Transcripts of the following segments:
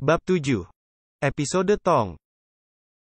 Bab 7. Episode Tong.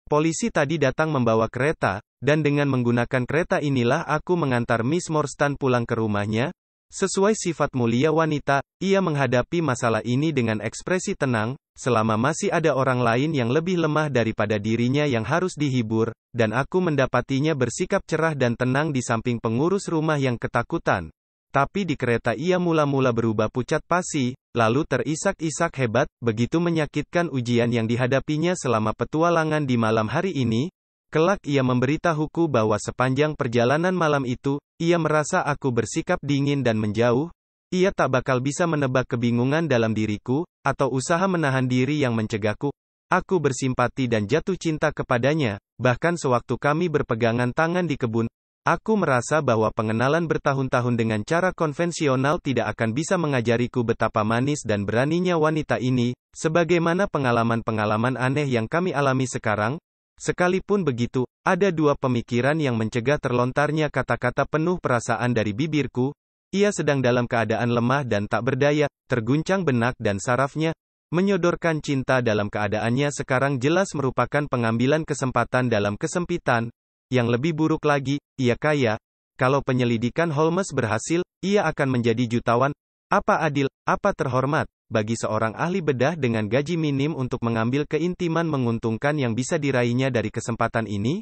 Polisi tadi datang membawa kereta, dan dengan menggunakan kereta inilah aku mengantar Miss Morstan pulang ke rumahnya. Sesuai sifat mulia wanita, ia menghadapi masalah ini dengan ekspresi tenang, selama masih ada orang lain yang lebih lemah daripada dirinya yang harus dihibur, dan aku mendapatinya bersikap cerah dan tenang di samping pengurus rumah yang ketakutan. Tapi di kereta ia mula-mula berubah pucat pasi, lalu terisak-isak hebat, begitu menyakitkan ujian yang dihadapinya selama petualangan di malam hari ini. Kelak ia memberitahuku bahwa sepanjang perjalanan malam itu, ia merasa aku bersikap dingin dan menjauh. Ia tak bakal bisa menebak kebingungan dalam diriku, atau usaha menahan diri yang mencegahku. Aku bersimpati dan jatuh cinta kepadanya, bahkan sewaktu kami berpegangan tangan di kebun. Aku merasa bahwa pengenalan bertahun-tahun dengan cara konvensional tidak akan bisa mengajariku betapa manis dan beraninya wanita ini, sebagaimana pengalaman-pengalaman aneh yang kami alami sekarang. Sekalipun begitu, ada dua pemikiran yang mencegah terlontarnya kata-kata penuh perasaan dari bibirku. Ia sedang dalam keadaan lemah dan tak berdaya, terguncang benak dan sarafnya. Menyodorkan cinta dalam keadaannya sekarang jelas merupakan pengambilan kesempatan dalam kesempitan. Yang lebih buruk lagi, ia kaya. Kalau penyelidikan Holmes berhasil, ia akan menjadi jutawan. Apa adil, apa terhormat, bagi seorang ahli bedah dengan gaji minim untuk mengambil keintiman menguntungkan yang bisa diraihnya dari kesempatan ini?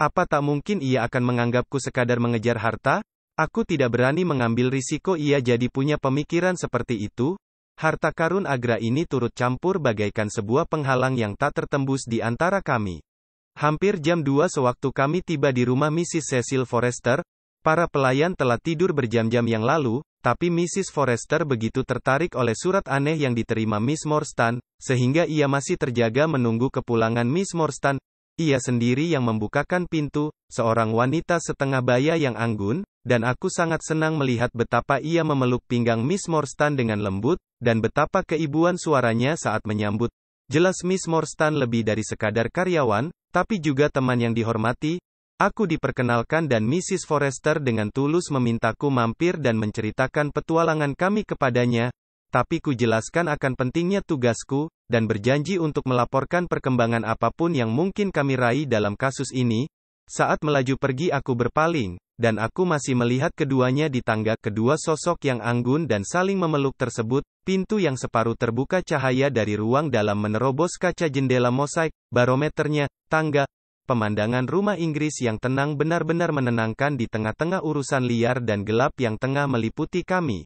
Apa tak mungkin ia akan menganggapku sekadar mengejar harta? Aku tidak berani mengambil risiko ia jadi punya pemikiran seperti itu. Harta karun Agra ini turut campur bagaikan sebuah penghalang yang tak tertembus di antara kami. Hampir jam 2 sewaktu kami tiba di rumah Mrs. Cecil Forrester. Para pelayan telah tidur berjam-jam yang lalu, tapi Mrs. Forrester begitu tertarik oleh surat aneh yang diterima Miss Morstan, sehingga ia masih terjaga menunggu kepulangan Miss Morstan. Ia sendiri yang membukakan pintu, seorang wanita setengah baya yang anggun, dan aku sangat senang melihat betapa ia memeluk pinggang Miss Morstan dengan lembut, dan betapa keibuan suaranya saat menyambut. Jelas Miss Morstan lebih dari sekadar karyawan, tapi juga teman yang dihormati. Aku diperkenalkan dan Mrs. Forrester dengan tulus memintaku mampir dan menceritakan petualangan kami kepadanya. Tapi ku jelaskan akan pentingnya tugasku, dan berjanji untuk melaporkan perkembangan apapun yang mungkin kami raih dalam kasus ini. Saat melaju pergi aku berpaling, dan aku masih melihat keduanya di tangga. Kedua sosok yang anggun dan saling memeluk tersebut, pintu yang separuh terbuka cahaya dari ruang dalam menerobos kaca jendela mosaik, barometernya, tangga. Pemandangan rumah Inggris yang tenang benar-benar menenangkan di tengah-tengah urusan liar dan gelap yang tengah meliputi kami.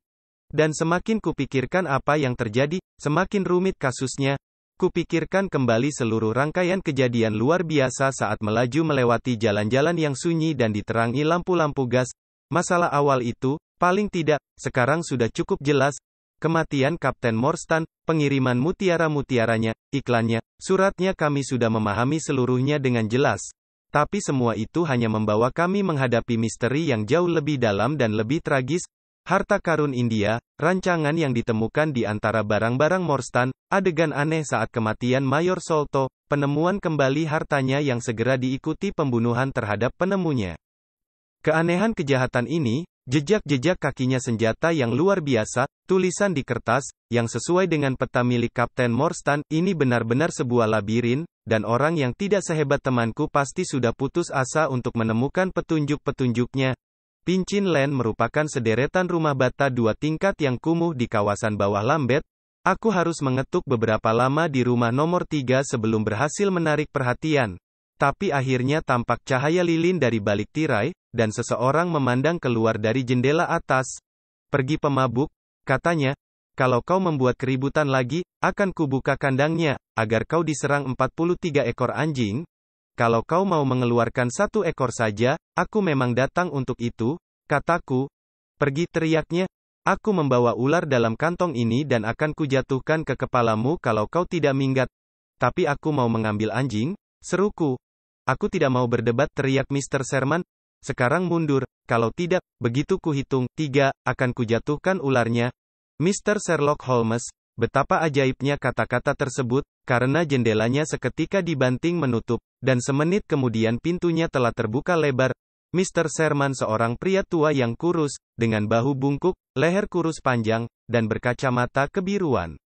Dan semakin kupikirkan apa yang terjadi, semakin rumit kasusnya. Kupikirkan kembali seluruh rangkaian kejadian luar biasa saat melaju melewati jalan-jalan yang sunyi dan diterangi lampu-lampu gas. Masalah awal itu, paling tidak, sekarang sudah cukup jelas. Kematian Kapten Morstan, pengiriman mutiara-mutiaranya, iklannya, suratnya kami sudah memahami seluruhnya dengan jelas. Tapi semua itu hanya membawa kami menghadapi misteri yang jauh lebih dalam dan lebih tragis. Harta karun India, rancangan yang ditemukan di antara barang-barang Morstan, adegan aneh saat kematian Mayor Solto, penemuan kembali hartanya yang segera diikuti pembunuhan terhadap penemunya. Keanehan kejahatan ini, jejak-jejak kakinya senjata yang luar biasa, tulisan di kertas, yang sesuai dengan peta milik Kapten Morstan, ini benar-benar sebuah labirin, dan orang yang tidak sehebat temanku pasti sudah putus asa untuk menemukan petunjuk-petunjuknya. Pinchin Lane merupakan sederetan rumah bata 2 tingkat yang kumuh di kawasan bawah Lambeth. Aku harus mengetuk beberapa lama di rumah nomor 3 sebelum berhasil menarik perhatian. Tapi akhirnya tampak cahaya lilin dari balik tirai, dan seseorang memandang keluar dari jendela atas. "Pergi pemabuk," katanya. "Kalau kau membuat keributan lagi, akan kubuka kandangnya, agar kau diserang 43 ekor anjing. Kalau kau mau mengeluarkan 1 ekor saja, aku memang datang untuk itu," kataku. "Pergi," teriaknya. "Aku membawa ular dalam kantong ini dan akan kujatuhkan ke kepalamu kalau kau tidak minggat." "Tapi aku mau mengambil anjing," seruku. "Aku tidak mau berdebat," teriak Mr. Sherman. "Sekarang mundur, kalau tidak, begitu kuhitung 3, akan kujatuhkan ularnya." Mr. Sherlock Holmes. Betapa ajaibnya kata-kata tersebut, karena jendelanya seketika dibanting menutup, dan semenit kemudian pintunya telah terbuka lebar. Mr. Sherman seorang pria tua yang kurus, dengan bahu bungkuk, leher kurus panjang, dan berkacamata kebiruan.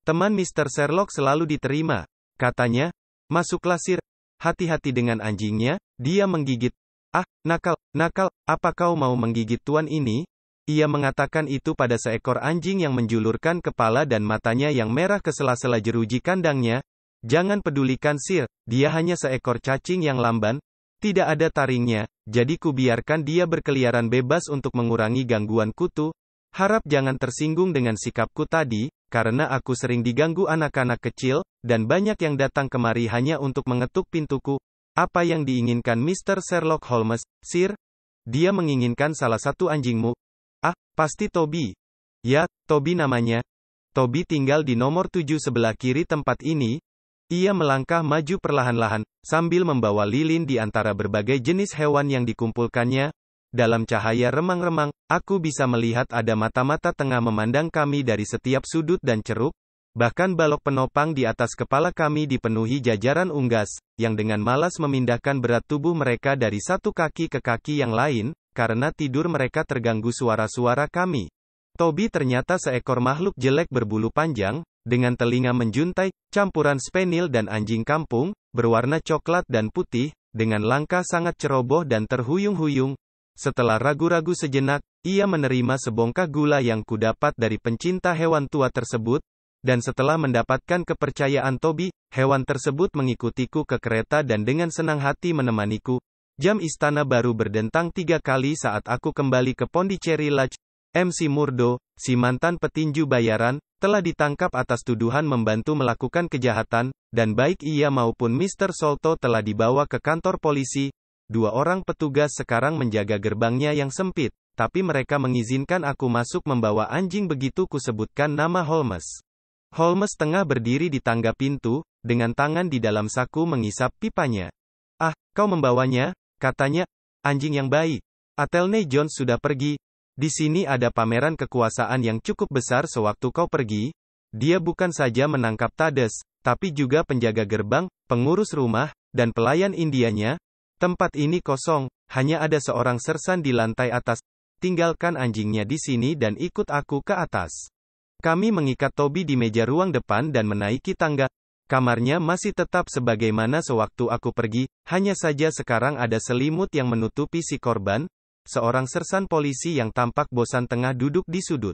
Teman Mr. Sherlock selalu diterima. Katanya, masuklah Sir. Hati-hati dengan anjingnya, dia menggigit. Ah, nakal, nakal, apa kau mau menggigit tuan ini? Ia mengatakan itu pada seekor anjing yang menjulurkan kepala dan matanya yang merah ke sela-sela jeruji kandangnya. Jangan pedulikan Sir, dia hanya seekor cacing yang lamban. Tidak ada taringnya, jadi kubiarkan dia berkeliaran bebas untuk mengurangi gangguan kutu. Harap jangan tersinggung dengan sikapku tadi, karena aku sering diganggu anak-anak kecil, dan banyak yang datang kemari hanya untuk mengetuk pintuku. Apa yang diinginkan Mr. Sherlock Holmes, Sir? Dia menginginkan salah satu anjingmu. Ah, pasti Toby. Ya, Toby namanya. Toby tinggal di nomor 7 sebelah kiri tempat ini. Ia melangkah maju perlahan-lahan, sambil membawa lilin di antara berbagai jenis hewan yang dikumpulkannya. Dalam cahaya remang-remang, aku bisa melihat ada mata-mata tengah memandang kami dari setiap sudut dan ceruk. Bahkan balok penopang di atas kepala kami dipenuhi jajaran unggas, yang dengan malas memindahkan berat tubuh mereka dari satu kaki ke kaki yang lain, karena tidur mereka terganggu suara-suara kami. Toby ternyata seekor makhluk jelek berbulu panjang, dengan telinga menjuntai, campuran spaniel dan anjing kampung, berwarna coklat dan putih, dengan langkah sangat ceroboh dan terhuyung-huyung. Setelah ragu-ragu sejenak, ia menerima sebongkah gula yang kudapat dari pencinta hewan tua tersebut, dan setelah mendapatkan kepercayaan Toby, hewan tersebut mengikutiku ke kereta dan dengan senang hati menemaniku. Jam istana baru berdentang 3 kali saat aku kembali ke Pondicherry Lodge. MC Murdo, si mantan petinju bayaran, telah ditangkap atas tuduhan membantu melakukan kejahatan, dan baik ia maupun Mr. Solto telah dibawa ke kantor polisi. 2 orang petugas sekarang menjaga gerbangnya yang sempit, tapi mereka mengizinkan aku masuk membawa anjing begitu kusebutkan nama Holmes. Holmes tengah berdiri di tangga pintu, dengan tangan di dalam saku mengisap pipanya. Ah, kau membawanya? Katanya, anjing yang baik. Athelney Jones sudah pergi. Di sini ada pameran kekuasaan yang cukup besar sewaktu kau pergi. Dia bukan saja menangkap Tades, tapi juga penjaga gerbang, pengurus rumah, dan pelayan Indianya. Tempat ini kosong, hanya ada seorang sersan di lantai atas. Tinggalkan anjingnya di sini dan ikut aku ke atas. Kami mengikat Toby di meja ruang depan dan menaiki tangga. Kamarnya masih tetap sebagaimana sewaktu aku pergi, hanya saja sekarang ada selimut yang menutupi si korban. Seorang sersan polisi yang tampak bosan tengah duduk di sudut.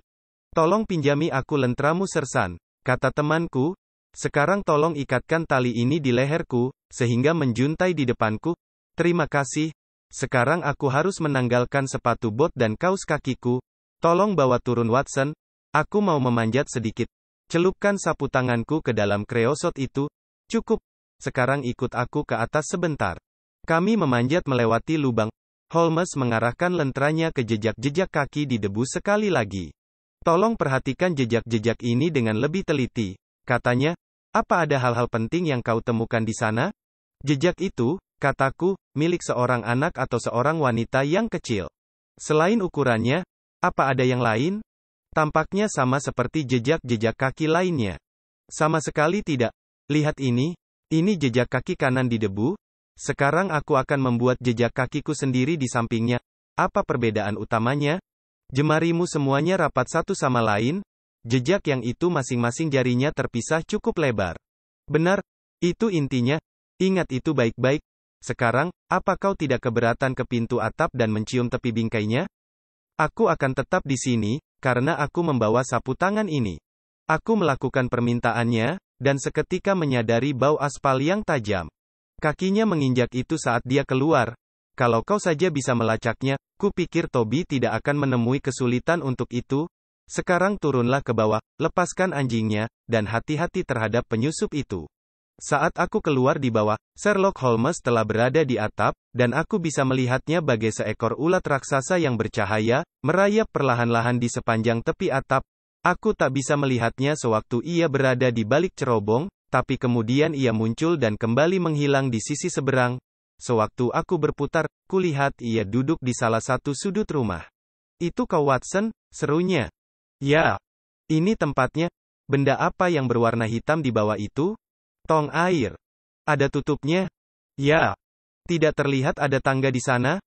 Tolong pinjami aku lenteramu sersan, kata temanku. Sekarang tolong ikatkan tali ini di leherku, sehingga menjuntai di depanku. Terima kasih. Sekarang aku harus menanggalkan sepatu bot dan kaus kakiku. Tolong bawa turun Watson. Aku mau memanjat sedikit. Celupkan sapu tanganku ke dalam kreosot itu. Cukup. Sekarang ikut aku ke atas sebentar. Kami memanjat melewati lubang. Holmes mengarahkan lenteranya ke jejak-jejak kaki di debu sekali lagi. Tolong perhatikan jejak-jejak ini dengan lebih teliti. Katanya, apa ada hal-hal penting yang kau temukan di sana? Jejak itu, kataku, milik seorang anak atau seorang wanita yang kecil. Selain ukurannya, apa ada yang lain? Tampaknya sama seperti jejak-jejak kaki lainnya. Sama sekali tidak. Lihat ini jejak kaki kanan di debu. Sekarang aku akan membuat jejak kakiku sendiri di sampingnya. Apa perbedaan utamanya? Jemarimu semuanya rapat satu sama lain. Jejak yang itu masing-masing jarinya terpisah cukup lebar. Benar, itu intinya. Ingat itu baik-baik. Sekarang, apa kau tidak keberatan ke pintu atap dan mencium tepi bingkainya? Aku akan tetap di sini, karena aku membawa sapu tangan ini. Aku melakukan permintaannya, dan seketika menyadari bau aspal yang tajam. Kakinya menginjak itu saat dia keluar. Kalau kau saja bisa melacaknya, kupikir Toby tidak akan menemui kesulitan untuk itu. Sekarang turunlah ke bawah, lepaskan anjingnya, dan hati-hati terhadap penyusup itu. Saat aku keluar di bawah, Sherlock Holmes telah berada di atap, dan aku bisa melihatnya bagai seekor ulat raksasa yang bercahaya, merayap perlahan-lahan di sepanjang tepi atap. Aku tak bisa melihatnya sewaktu ia berada di balik cerobong, tapi kemudian ia muncul dan kembali menghilang di sisi seberang. Sewaktu aku berputar, kulihat ia duduk di salah satu sudut rumah. Itu kau Watson? Serunya. Ya. Ini tempatnya. Benda apa yang berwarna hitam di bawah itu? Tong air. Ada tutupnya? Ya. Tidak terlihat ada tangga di sana?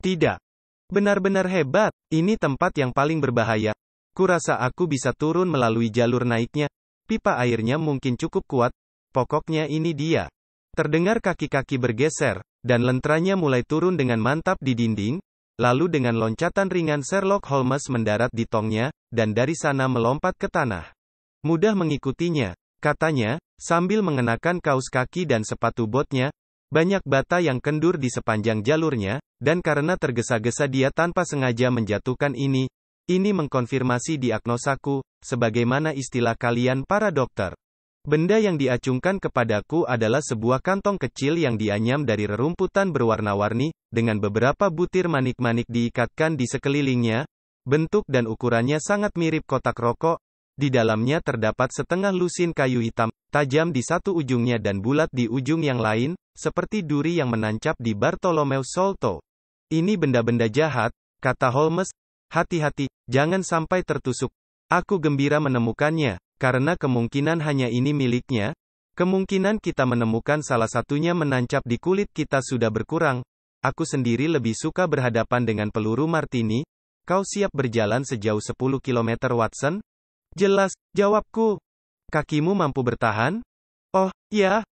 Tidak. Benar-benar hebat. Ini tempat yang paling berbahaya. Kurasa aku bisa turun melalui jalur naiknya. pipa airnya mungkin cukup kuat. Pokoknya ini dia. Terdengar kaki-kaki bergeser, dan lentranya mulai turun dengan mantap di dinding. Lalu dengan loncatan ringan Sherlock Holmes mendarat di tongnya, dan dari sana melompat ke tanah. Mudah mengikutinya, katanya, sambil mengenakan kaos kaki dan sepatu botnya. Banyak bata yang kendur di sepanjang jalurnya, dan karena tergesa-gesa dia tanpa sengaja menjatuhkan ini. Ini mengkonfirmasi diagnosaku, sebagaimana istilah kalian para dokter. Benda yang diacungkan kepadaku adalah sebuah kantong kecil yang dianyam dari rerumputan berwarna-warni, dengan beberapa butir manik-manik diikatkan di sekelilingnya. Bentuk dan ukurannya sangat mirip kotak rokok. Di dalamnya terdapat setengah lusin kayu hitam, tajam di satu ujungnya dan bulat di ujung yang lain, seperti duri yang menancap di Bartholomew Solto. Ini benda-benda jahat, kata Holmes. Hati-hati, jangan sampai tertusuk. Aku gembira menemukannya. Karena kemungkinan hanya ini miliknya, kemungkinan kita menemukan salah satunya menancap di kulit kita sudah berkurang. Aku sendiri lebih suka berhadapan dengan peluru Martini. Kau siap berjalan sejauh 10 km, Watson? Jelas, jawabku. Kakimu mampu bertahan? Oh, ya.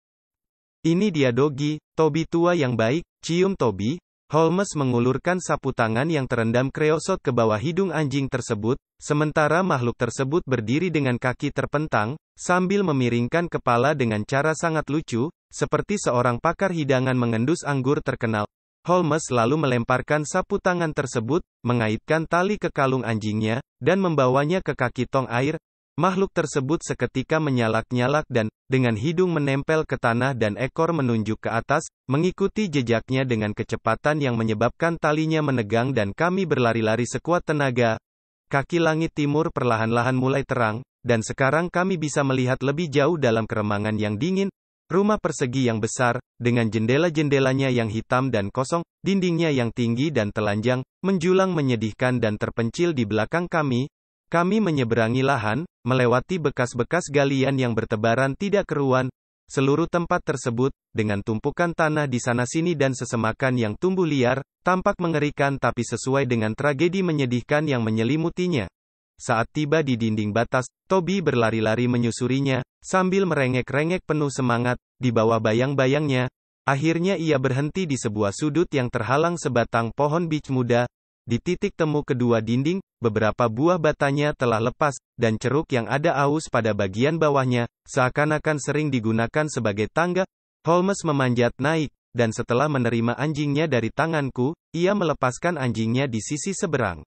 Ini dia Dogi, Toby tua yang baik. Cium Toby. Holmes mengulurkan sapu tangan yang terendam kreosot ke bawah hidung anjing tersebut, sementara makhluk tersebut berdiri dengan kaki terpentang, sambil memiringkan kepala dengan cara sangat lucu, seperti seorang pakar hidangan mengendus anggur terkenal. Holmes lalu melemparkan sapu tangan tersebut, mengaitkan tali ke kalung anjingnya, dan membawanya ke kaki tong air. Makhluk tersebut seketika menyalak-nyalak dan, dengan hidung menempel ke tanah dan ekor menunjuk ke atas, mengikuti jejaknya dengan kecepatan yang menyebabkan talinya menegang dan kami berlari-lari sekuat tenaga. Kaki langit timur perlahan-lahan mulai terang, dan sekarang kami bisa melihat lebih jauh dalam keremangan yang dingin. Rumah persegi yang besar, dengan jendela-jendelanya yang hitam dan kosong, dindingnya yang tinggi dan telanjang, menjulang menyedihkan dan terpencil di belakang kami. Kami menyeberangi lahan, melewati bekas-bekas galian yang bertebaran tidak keruan. Seluruh tempat tersebut, dengan tumpukan tanah di sana-sini dan sesemakan yang tumbuh liar, tampak mengerikan tapi sesuai dengan tragedi menyedihkan yang menyelimutinya. Saat tiba di dinding batas, Toby berlari-lari menyusurinya, sambil merengek-rengek penuh semangat, di bawah bayang-bayangnya. Akhirnya ia berhenti di sebuah sudut yang terhalang sebatang pohon beech muda. Di titik temu kedua dinding, beberapa buah batanya telah lepas, dan ceruk yang ada aus pada bagian bawahnya, seakan-akan sering digunakan sebagai tangga. Holmes memanjat naik, dan setelah menerima anjingnya dari tanganku, ia melepaskan anjingnya di sisi seberang.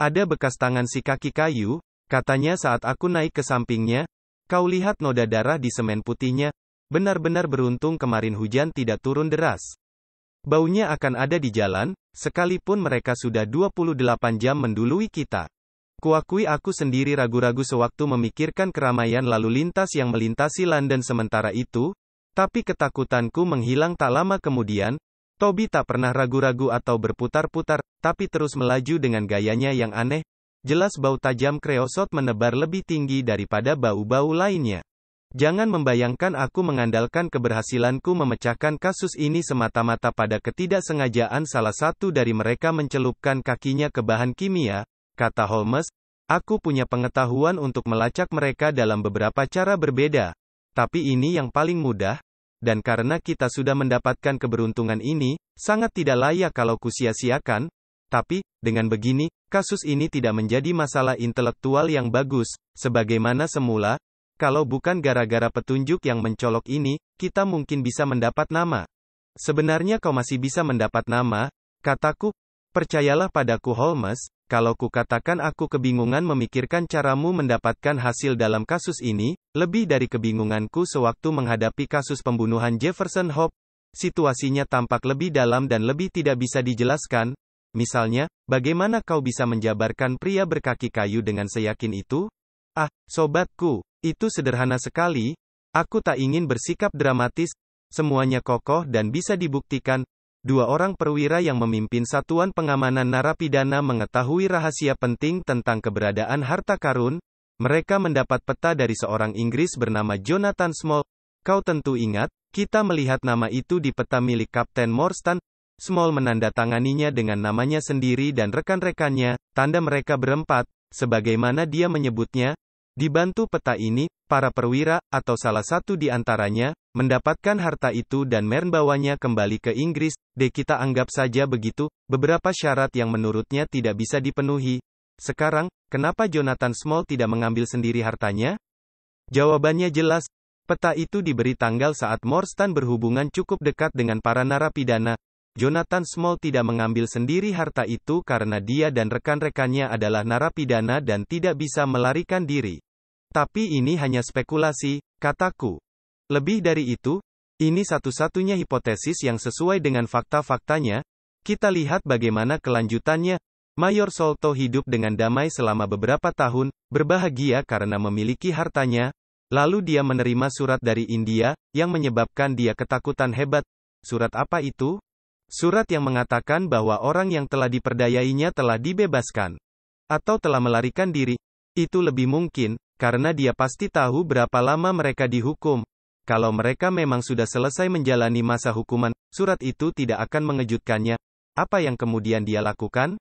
Ada bekas tangan si kaki kayu, katanya saat aku naik ke sampingnya. Kau lihat noda darah di semen putihnya? Benar-benar beruntung kemarin hujan tidak turun deras. Baunya akan ada di jalan, sekalipun mereka sudah 28 jam mendului kita. Kuakui aku sendiri ragu-ragu sewaktu memikirkan keramaian lalu lintas yang melintasi London sementara itu, tapi ketakutanku menghilang tak lama kemudian. Toby tak pernah ragu-ragu atau berputar-putar, tapi terus melaju dengan gayanya yang aneh. Jelas bau tajam kreosot menebar lebih tinggi daripada bau-bau lainnya. Jangan membayangkan aku mengandalkan keberhasilanku memecahkan kasus ini semata-mata pada ketidaksengajaan salah satu dari mereka mencelupkan kakinya ke bahan kimia, kata Holmes. Aku punya pengetahuan untuk melacak mereka dalam beberapa cara berbeda. Tapi ini yang paling mudah, dan karena kita sudah mendapatkan keberuntungan ini, sangat tidak layak kalau kusia-siakan. Tapi, dengan begini, kasus ini tidak menjadi masalah intelektual yang bagus, sebagaimana semula. Kalau bukan gara-gara petunjuk yang mencolok ini, kita mungkin bisa mendapat nama. Sebenarnya kau masih bisa mendapat nama, kataku. Percayalah padaku Holmes, kalau kukatakan aku kebingungan memikirkan caramu mendapatkan hasil dalam kasus ini, lebih dari kebingunganku sewaktu menghadapi kasus pembunuhan Jefferson Hope. Situasinya tampak lebih dalam dan lebih tidak bisa dijelaskan. Misalnya, bagaimana kau bisa menjabarkan pria berkaki kayu dengan seyakin itu? Ah, sobatku. Itu sederhana sekali. Aku tak ingin bersikap dramatis. Semuanya kokoh dan bisa dibuktikan. Dua orang perwira yang memimpin satuan pengamanan narapidana mengetahui rahasia penting tentang keberadaan harta karun. Mereka mendapat peta dari seorang Inggris bernama Jonathan Small. Kau tentu ingat, kita melihat nama itu di peta milik Kapten Morstan. Small menandatanganinya dengan namanya sendiri dan rekan-rekannya, tanda mereka berempat, sebagaimana dia menyebutnya. Dibantu peta ini, para perwira, atau salah satu di antaranya, mendapatkan harta itu dan membawanya kembali ke Inggris. Kita anggap saja begitu, beberapa syarat yang menurutnya tidak bisa dipenuhi. Sekarang, kenapa Jonathan Small tidak mengambil sendiri hartanya? Jawabannya jelas. Peta itu diberi tanggal saat Morstan berhubungan cukup dekat dengan para narapidana. Jonathan Small tidak mengambil sendiri harta itu karena dia dan rekan-rekannya adalah narapidana dan tidak bisa melarikan diri. Tapi ini hanya spekulasi, kataku. Lebih dari itu, ini satu-satunya hipotesis yang sesuai dengan fakta-faktanya. Kita lihat bagaimana kelanjutannya. Mayor Sholto hidup dengan damai selama beberapa tahun, berbahagia karena memiliki hartanya. Lalu dia menerima surat dari India, yang menyebabkan dia ketakutan hebat. Surat apa itu? Surat yang mengatakan bahwa orang yang telah diperdayainya telah dibebaskan. Atau telah melarikan diri. Itu lebih mungkin, karena dia pasti tahu berapa lama mereka dihukum. Kalau mereka memang sudah selesai menjalani masa hukuman, surat itu tidak akan mengejutkannya. Apa yang kemudian dia lakukan?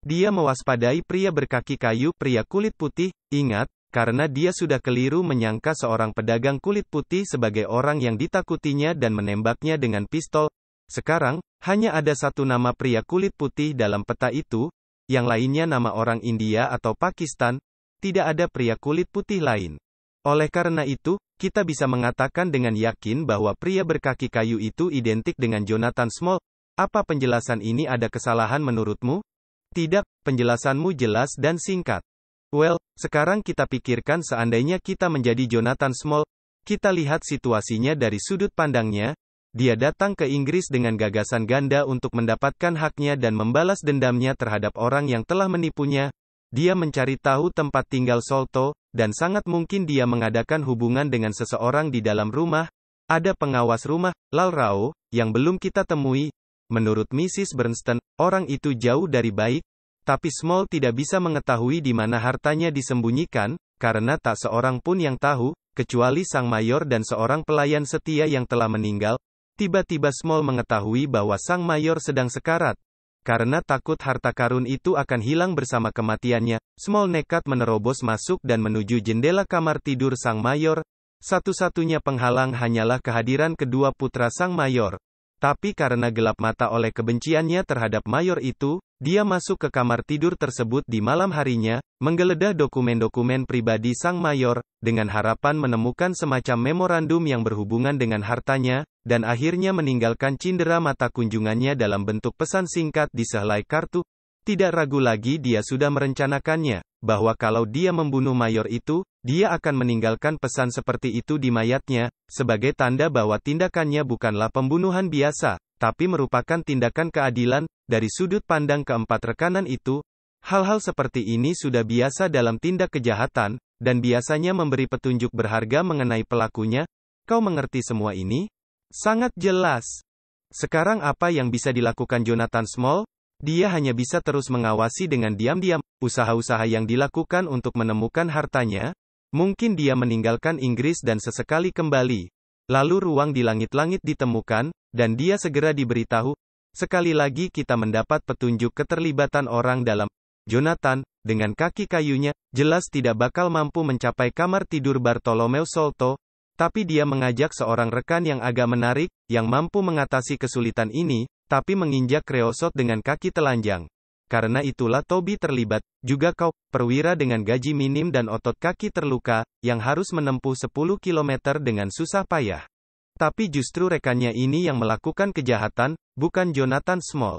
Dia mewaspadai pria berkaki kayu, pria kulit putih, ingat, karena dia sudah keliru menyangka seorang pedagang kulit putih sebagai orang yang ditakutinya dan menembaknya dengan pistol. Sekarang, hanya ada satu nama pria kulit putih dalam peta itu, yang lainnya nama orang India atau Pakistan. Tidak ada pria kulit putih lain. Oleh karena itu, kita bisa mengatakan dengan yakin bahwa pria berkaki kayu itu identik dengan Jonathan Small. Apa penjelasan ini ada kesalahan menurutmu? Tidak, penjelasanmu jelas dan singkat. Well, sekarang kita pikirkan seandainya kita menjadi Jonathan Small. Kita lihat situasinya dari sudut pandangnya. Dia datang ke Inggris dengan gagasan ganda untuk mendapatkan haknya dan membalas dendamnya terhadap orang yang telah menipunya. Dia mencari tahu tempat tinggal Sholto, dan sangat mungkin dia mengadakan hubungan dengan seseorang di dalam rumah. Ada pengawas rumah, Lal Rao, yang belum kita temui. Menurut Mrs. Bernstein, orang itu jauh dari baik. Tapi Small tidak bisa mengetahui di mana hartanya disembunyikan, karena tak seorang pun yang tahu, kecuali sang mayor dan seorang pelayan setia yang telah meninggal. Tiba-tiba Small mengetahui bahwa sang mayor sedang sekarat. Karena takut harta karun itu akan hilang bersama kematiannya, Small nekat menerobos masuk dan menuju jendela kamar tidur sang mayor. Satu-satunya penghalang hanyalah kehadiran kedua putra sang mayor. Tapi karena gelap mata oleh kebenciannya terhadap mayor itu, dia masuk ke kamar tidur tersebut di malam harinya, menggeledah dokumen-dokumen pribadi sang mayor, dengan harapan menemukan semacam memorandum yang berhubungan dengan hartanya, dan akhirnya meninggalkan cindera mata kunjungannya dalam bentuk pesan singkat di sehelai kartu. Tidak ragu lagi dia sudah merencanakannya, bahwa kalau dia membunuh mayor itu, dia akan meninggalkan pesan seperti itu di mayatnya, sebagai tanda bahwa tindakannya bukanlah pembunuhan biasa, tapi merupakan tindakan keadilan. Dari sudut pandang keempat rekanan itu, hal-hal seperti ini sudah biasa dalam tindak kejahatan, dan biasanya memberi petunjuk berharga mengenai pelakunya. Kau mengerti semua ini? Sangat jelas. Sekarang apa yang bisa dilakukan Jonathan Small? Dia hanya bisa terus mengawasi dengan diam-diam, usaha-usaha yang dilakukan untuk menemukan hartanya. Mungkin dia meninggalkan Inggris dan sesekali kembali. Lalu ruang di langit-langit ditemukan, dan dia segera diberitahu. Sekali lagi kita mendapat petunjuk keterlibatan orang dalam. Jonathan, dengan kaki kayunya, jelas tidak bakal mampu mencapai kamar tidur Bartholomew Sholto. Tapi dia mengajak seorang rekan yang agak menarik, yang mampu mengatasi kesulitan ini, tapi menginjak kreosot dengan kaki telanjang. Karena itulah Toby terlibat, juga kau, perwira dengan gaji minim dan otot kaki terluka, yang harus menempuh 10 km dengan susah payah. Tapi justru rekannya ini yang melakukan kejahatan, bukan Jonathan Small.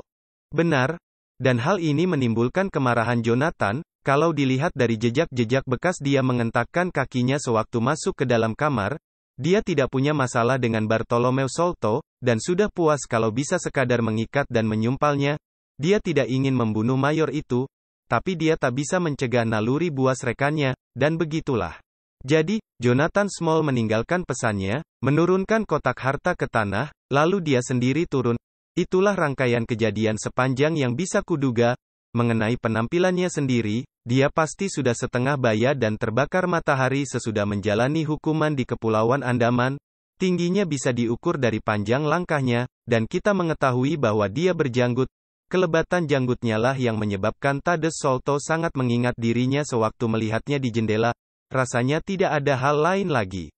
Benar. Dan hal ini menimbulkan kemarahan Jonathan, kalau dilihat dari jejak-jejak bekas dia mengentakkan kakinya sewaktu masuk ke dalam kamar. Dia tidak punya masalah dengan Bartholomew Sholto, dan sudah puas kalau bisa sekadar mengikat dan menyumpalnya. Dia tidak ingin membunuh mayor itu, tapi dia tak bisa mencegah naluri buas rekannya, dan begitulah. Jadi, Jonathan Small meninggalkan pesannya, menurunkan kotak harta ke tanah, lalu dia sendiri turun. Itulah rangkaian kejadian sepanjang yang bisa kuduga. Mengenai penampilannya sendiri, dia pasti sudah setengah baya dan terbakar matahari sesudah menjalani hukuman di Kepulauan Andaman. Tingginya bisa diukur dari panjang langkahnya, dan kita mengetahui bahwa dia berjanggut. Kelebatan janggutnya lah yang menyebabkan Tades Sholto sangat mengingat dirinya sewaktu melihatnya di jendela. rasanya tidak ada hal lain lagi.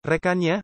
Rekannya?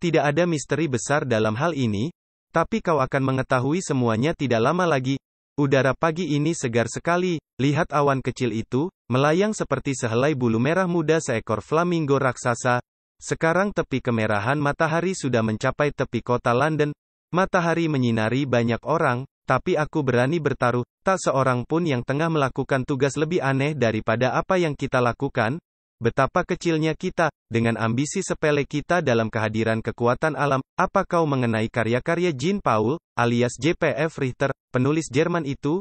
Tidak ada misteri besar dalam hal ini, tapi kau akan mengetahui semuanya tidak lama lagi. Udara pagi ini segar sekali, lihat awan kecil itu, melayang seperti sehelai bulu merah muda seekor flamingo raksasa. Sekarang tepi kemerahan matahari sudah mencapai tepi kota London. Matahari menyinari banyak orang, tapi aku berani bertaruh, tak seorang pun yang tengah melakukan tugas lebih aneh daripada apa yang kita lakukan. Betapa kecilnya kita, dengan ambisi sepele kita dalam kehadiran kekuatan alam. Apa kau mengenai karya-karya Jean Paul, alias J.P.F. Richter, penulis Jerman itu?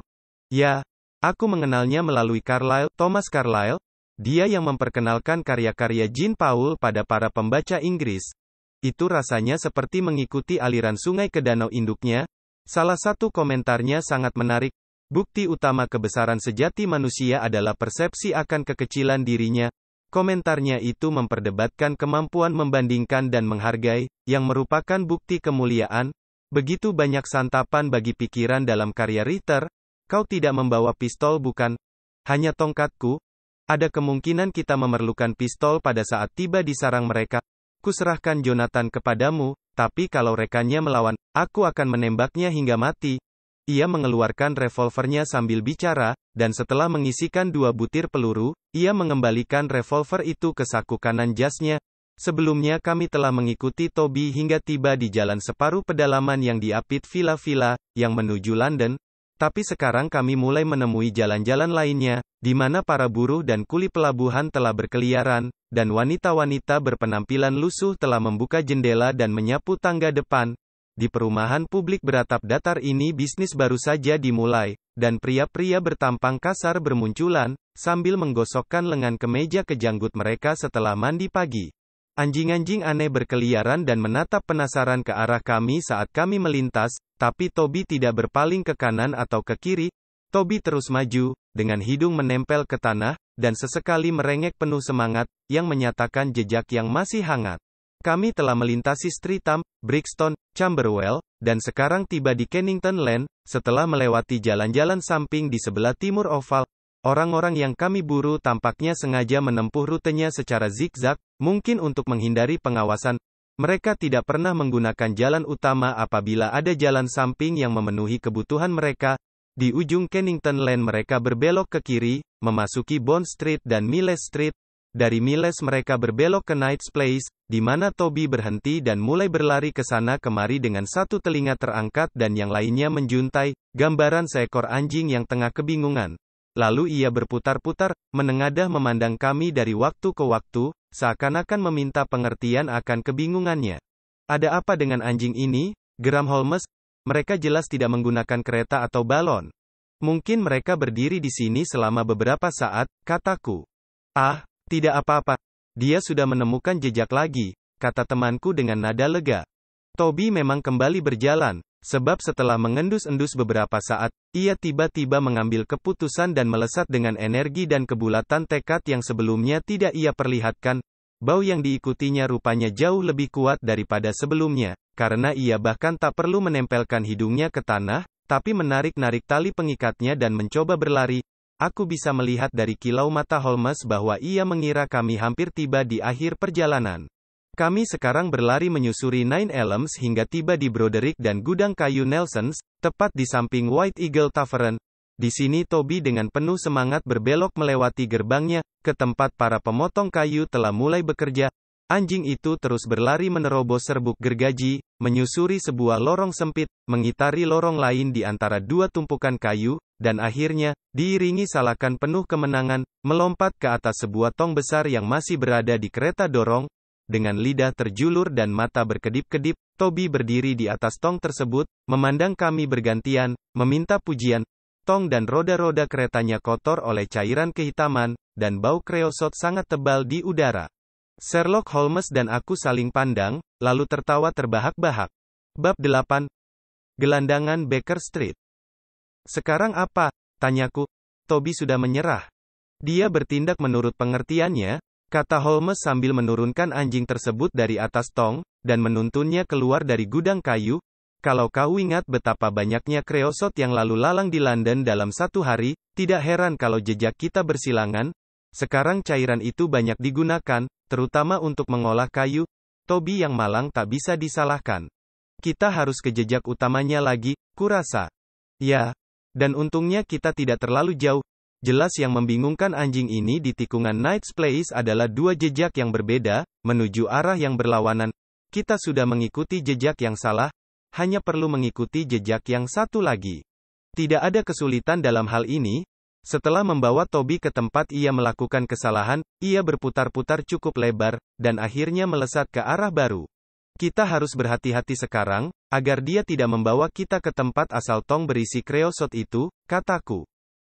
Ya, aku mengenalnya melalui Thomas Carlyle. Dia yang memperkenalkan karya-karya Jean Paul pada para pembaca Inggris. Itu rasanya seperti mengikuti aliran sungai ke danau induknya. Salah satu komentarnya sangat menarik. Bukti utama kebesaran sejati manusia adalah persepsi akan kekecilan dirinya. Komentarnya itu memperdebatkan kemampuan membandingkan dan menghargai, yang merupakan bukti kemuliaan. Begitu banyak santapan bagi pikiran dalam karya Richter. Kau tidak membawa pistol bukan? Hanya tongkatku? Ada kemungkinan kita memerlukan pistol pada saat tiba di sarang mereka. Kuserahkan Jonathan kepadamu, tapi kalau rekannya melawan, aku akan menembaknya hingga mati. Ia mengeluarkan revolvernya sambil bicara, dan setelah mengisikan 2 butir peluru, ia mengembalikan revolver itu ke saku kanan jasnya. Sebelumnya kami telah mengikuti Toby hingga tiba di jalan separuh pedalaman yang diapit villa-villa, yang menuju London. Tapi sekarang kami mulai menemui jalan-jalan lainnya, di mana para buruh dan kuli pelabuhan telah berkeliaran, dan wanita-wanita berpenampilan lusuh telah membuka jendela dan menyapu tangga depan. Di perumahan publik beratap datar ini bisnis baru saja dimulai, dan pria-pria bertampang kasar bermunculan, sambil menggosokkan lengan kemeja ke janggut mereka setelah mandi pagi. Anjing-anjing aneh berkeliaran dan menatap penasaran ke arah kami saat kami melintas, tapi Toby tidak berpaling ke kanan atau ke kiri. Toby terus maju, dengan hidung menempel ke tanah, dan sesekali merengek penuh semangat, yang menyatakan jejak yang masih hangat. Kami telah melintasi Streatham, Brixton, Camberwell, dan sekarang tiba di Kennington Lane. Setelah melewati jalan-jalan samping di sebelah timur oval, orang-orang yang kami buru tampaknya sengaja menempuh rutenya secara zigzag, mungkin untuk menghindari pengawasan. Mereka tidak pernah menggunakan jalan utama apabila ada jalan samping yang memenuhi kebutuhan mereka. Di ujung Kennington Lane mereka berbelok ke kiri, memasuki Bond Street dan Miles Street. Dari Miles mereka berbelok ke Knight's Place, di mana Toby berhenti dan mulai berlari ke sana kemari dengan satu telinga terangkat dan yang lainnya menjuntai, gambaran seekor anjing yang tengah kebingungan. Lalu ia berputar-putar, menengadah memandang kami dari waktu ke waktu, seakan-akan meminta pengertian akan kebingungannya. Ada apa dengan anjing ini? Geram Holmes. Mereka jelas tidak menggunakan kereta atau balon. Mungkin mereka berdiri di sini selama beberapa saat, kataku. Tidak apa-apa. Dia sudah menemukan jejak lagi, kata temanku dengan nada lega. Toby memang kembali berjalan, sebab setelah mengendus-endus beberapa saat, ia tiba-tiba mengambil keputusan dan melesat dengan energi dan kebulatan tekad yang sebelumnya tidak ia perlihatkan. Bau yang diikutinya rupanya jauh lebih kuat daripada sebelumnya, karena ia bahkan tak perlu menempelkan hidungnya ke tanah, tapi menarik-narik tali pengikatnya dan mencoba berlari. Aku bisa melihat dari kilau mata Holmes bahwa ia mengira kami hampir tiba di akhir perjalanan. Kami sekarang berlari menyusuri Nine Elms hingga tiba di Broderick dan gudang kayu Nelsons, tepat di samping White Eagle Tavern. Di sini Toby dengan penuh semangat berbelok melewati gerbangnya, ke tempat para pemotong kayu telah mulai bekerja. Anjing itu terus berlari menerobos serbuk gergaji, menyusuri sebuah lorong sempit, mengitari lorong lain di antara 2 tumpukan kayu, dan akhirnya, diiringi salakan penuh kemenangan, melompat ke atas sebuah tong besar yang masih berada di kereta dorong. Dengan lidah terjulur dan mata berkedip-kedip, Toby berdiri di atas tong tersebut, memandang kami bergantian, meminta pujian. Tong dan roda-roda keretanya kotor oleh cairan kehitaman, dan bau kreosot sangat tebal di udara. Sherlock Holmes dan aku saling pandang, lalu tertawa terbahak-bahak. Bab 8. Gelandangan Baker Street. Sekarang apa? Tanyaku. Toby sudah menyerah. Dia bertindak menurut pengertiannya, kata Holmes sambil menurunkan anjing tersebut dari atas tong, dan menuntunnya keluar dari gudang kayu. Kalau kau ingat betapa banyaknya kreosot yang lalu lalang di London dalam satu hari, tidak heran kalau jejak kita bersilangan. Sekarang cairan itu banyak digunakan, terutama untuk mengolah kayu. Toby yang malang tak bisa disalahkan. Kita harus ke jejak utamanya lagi, kurasa. Ya. Dan untungnya kita tidak terlalu jauh. Jelas yang membingungkan anjing ini di tikungan Knight's Place adalah dua jejak yang berbeda, menuju arah yang berlawanan. Kita sudah mengikuti jejak yang salah, hanya perlu mengikuti jejak yang satu lagi. Tidak ada kesulitan dalam hal ini. Setelah membawa Toby ke tempat ia melakukan kesalahan, ia berputar-putar cukup lebar, dan akhirnya melesat ke arah baru. Kita harus berhati-hati sekarang, agar dia tidak membawa kita ke tempat asal tong berisi kreosot itu, kataku.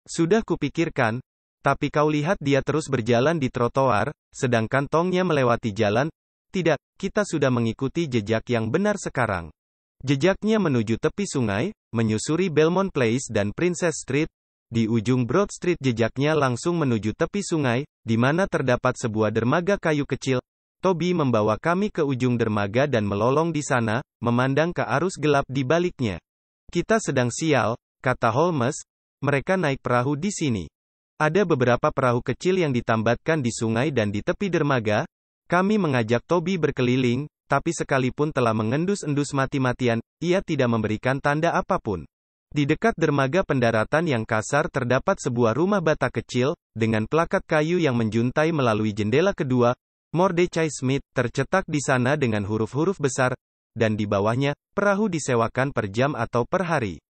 Sudah kupikirkan, tapi kau lihat dia terus berjalan di trotoar, sedangkan tongnya melewati jalan. Tidak, kita sudah mengikuti jejak yang benar sekarang. Jejaknya menuju tepi sungai, menyusuri Belmont Place dan Princess Street. Di ujung Broad Street jejaknya langsung menuju tepi sungai, di mana terdapat sebuah dermaga kayu kecil. Toby membawa kami ke ujung dermaga dan melolong di sana, memandang ke arus gelap di baliknya. Kita sedang sial, kata Holmes. Mereka naik perahu di sini. Ada beberapa perahu kecil yang ditambatkan di sungai dan di tepi dermaga. Kami mengajak Toby berkeliling, tapi sekalipun telah mengendus-endus mati-matian, ia tidak memberikan tanda apapun. Di dekat dermaga pendaratan yang kasar terdapat sebuah rumah bata kecil, dengan plakat kayu yang menjuntai melalui jendela kedua. Mordecai Smith, tercetak di sana dengan huruf-huruf besar, dan di bawahnya, perahu disewakan per jam atau per hari.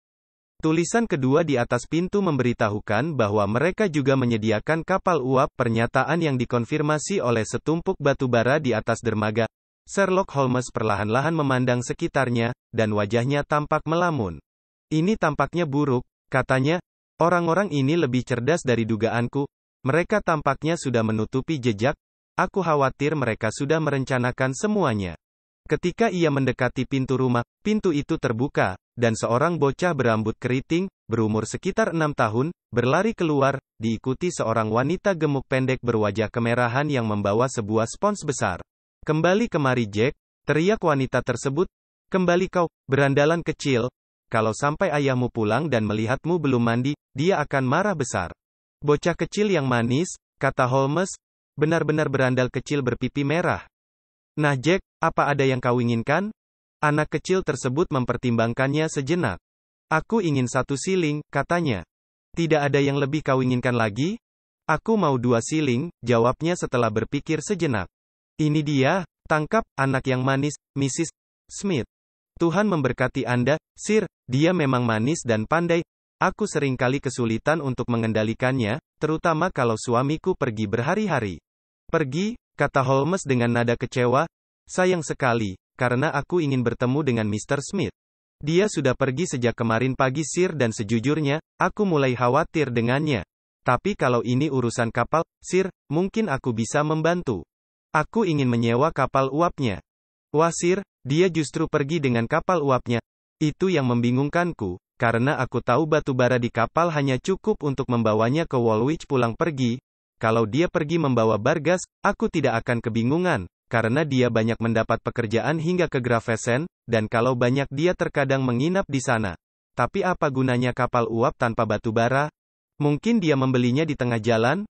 Tulisan kedua di atas pintu memberitahukan bahwa mereka juga menyediakan kapal uap, pernyataan yang dikonfirmasi oleh setumpuk batu bara di atas dermaga. Sherlock Holmes perlahan-lahan memandang sekitarnya, dan wajahnya tampak melamun. Ini tampaknya buruk, katanya. Orang-orang ini lebih cerdas dari dugaanku. Mereka tampaknya sudah menutupi jejak. Aku khawatir mereka sudah merencanakan semuanya. Ketika ia mendekati pintu rumah, pintu itu terbuka, dan seorang bocah berambut keriting, berumur sekitar 6 tahun, berlari keluar, diikuti seorang wanita gemuk pendek berwajah kemerahan yang membawa sebuah spons besar. Kembali kemari Jack, teriak wanita tersebut. Kembali kau, berandalan kecil. Kalau sampai ayahmu pulang dan melihatmu belum mandi, dia akan marah besar. Bocah kecil yang manis, kata Holmes. Benar-benar berandal kecil berpipi merah. Nah Jack, apa ada yang kau inginkan? Anak kecil tersebut mempertimbangkannya sejenak. Aku ingin 1 siling, katanya. Tidak ada yang lebih kau inginkan lagi? Aku mau 2 siling, jawabnya setelah berpikir sejenak. Ini dia, tangkap, anak yang manis, Mrs. Smith. Tuhan memberkati Anda, Sir, dia memang manis dan pandai. Aku seringkali kesulitan untuk mengendalikannya, terutama kalau suamiku pergi berhari-hari. Pergi, kata Holmes dengan nada kecewa. Sayang sekali, karena aku ingin bertemu dengan Mr. Smith. Dia sudah pergi sejak kemarin pagi Sir dan sejujurnya, aku mulai khawatir dengannya. Tapi kalau ini urusan kapal, Sir, mungkin aku bisa membantu. Aku ingin menyewa kapal uapnya. Wah Sir, dia justru pergi dengan kapal uapnya. Itu yang membingungkanku. Karena aku tahu batu bara di kapal hanya cukup untuk membawanya ke Woolwich pulang pergi. Kalau dia pergi membawa Bargas, aku tidak akan kebingungan, karena dia banyak mendapat pekerjaan hingga ke Gravesend, dan kalau banyak dia terkadang menginap di sana. Tapi apa gunanya kapal uap tanpa batu bara? Mungkin dia membelinya di tengah jalan?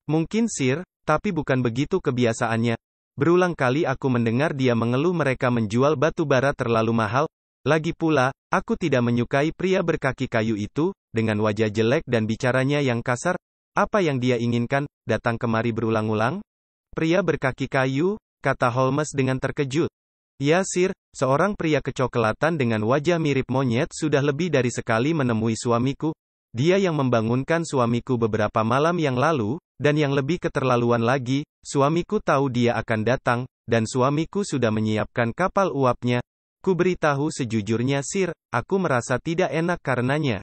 Mungkin Sir, tapi bukan begitu kebiasaannya. Berulang kali aku mendengar dia mengeluh mereka menjual batu bara terlalu mahal. Lagi pula, aku tidak menyukai pria berkaki kayu itu, dengan wajah jelek dan bicaranya yang kasar. Apa yang dia inginkan, datang kemari berulang-ulang? Pria berkaki kayu, kata Holmes dengan terkejut. Ya Sir, seorang pria kecoklatan dengan wajah mirip monyet sudah lebih dari sekali menemui suamiku. Dia yang membangunkan suamiku beberapa malam yang lalu, dan yang lebih keterlaluan lagi, suamiku tahu dia akan datang, dan suamiku sudah menyiapkan kapal uapnya. Ku beritahu sejujurnya Sir, aku merasa tidak enak karenanya.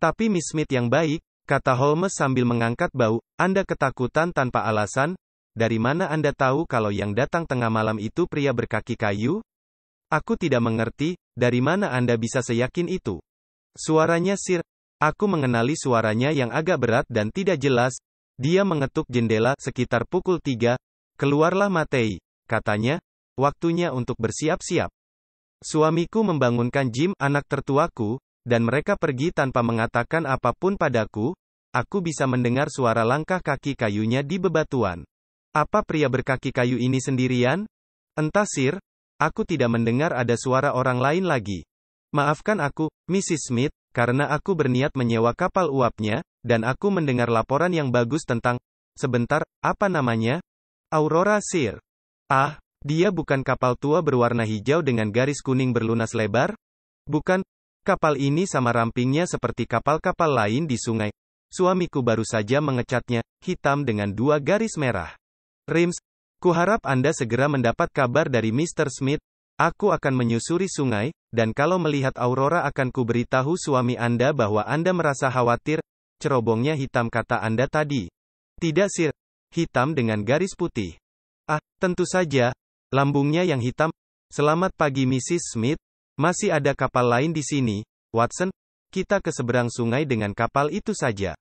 Tapi Miss Smith yang baik, kata Holmes sambil mengangkat bau, Anda ketakutan tanpa alasan? Dari mana Anda tahu kalau yang datang tengah malam itu pria berkaki kayu? Aku tidak mengerti, dari mana Anda bisa seyakin itu? Suaranya Sir, aku mengenali suaranya yang agak berat dan tidak jelas. Dia mengetuk jendela sekitar pukul 3. Keluarlah Matei, katanya, waktunya untuk bersiap-siap. Suamiku membangunkan Jim, anak tertuaku, dan mereka pergi tanpa mengatakan apapun padaku. aku bisa mendengar suara langkah kaki kayunya di bebatuan. Apa pria berkaki kayu ini sendirian? Entah Sir, aku tidak mendengar ada suara orang lain lagi. Maafkan aku, Mrs. Smith, karena aku berniat menyewa kapal uapnya, dan aku mendengar laporan yang bagus tentang, sebentar, apa namanya? Aurora Sir. Ah, dia bukan kapal tua berwarna hijau dengan garis kuning berlunas lebar? Bukan, kapal ini sama rampingnya seperti kapal-kapal lain di sungai. Suamiku baru saja mengecatnya, hitam dengan 2 garis merah. Rims, kuharap Anda segera mendapat kabar dari Mr. Smith. Aku akan menyusuri sungai, dan kalau melihat Aurora akan kuberitahu suami Anda bahwa Anda merasa khawatir. Cerobongnya hitam kata Anda tadi. Tidak Sir, hitam dengan garis putih. Ah, tentu saja, lambungnya yang hitam. Selamat pagi Mrs. Smith. Masih ada kapal lain di sini, Watson. Kita ke seberang sungai dengan kapal itu saja.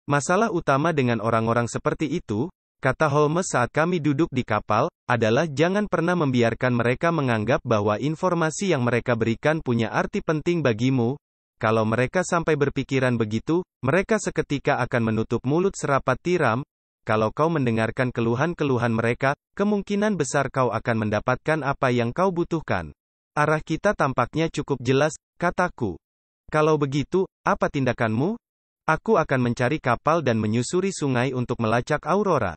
Masalah utama dengan orang-orang seperti itu, kata Holmes saat kami duduk di kapal, adalah jangan pernah membiarkan mereka menganggap bahwa informasi yang mereka berikan punya arti penting bagimu. Kalau mereka sampai berpikiran begitu, mereka seketika akan menutup mulut serapat tiram. Kalau kau mendengarkan keluhan-keluhan mereka, kemungkinan besar kau akan mendapatkan apa yang kau butuhkan. Arah kita tampaknya cukup jelas, kataku. Kalau begitu, apa tindakanmu? Aku akan mencari kapal dan menyusuri sungai untuk melacak Aurora.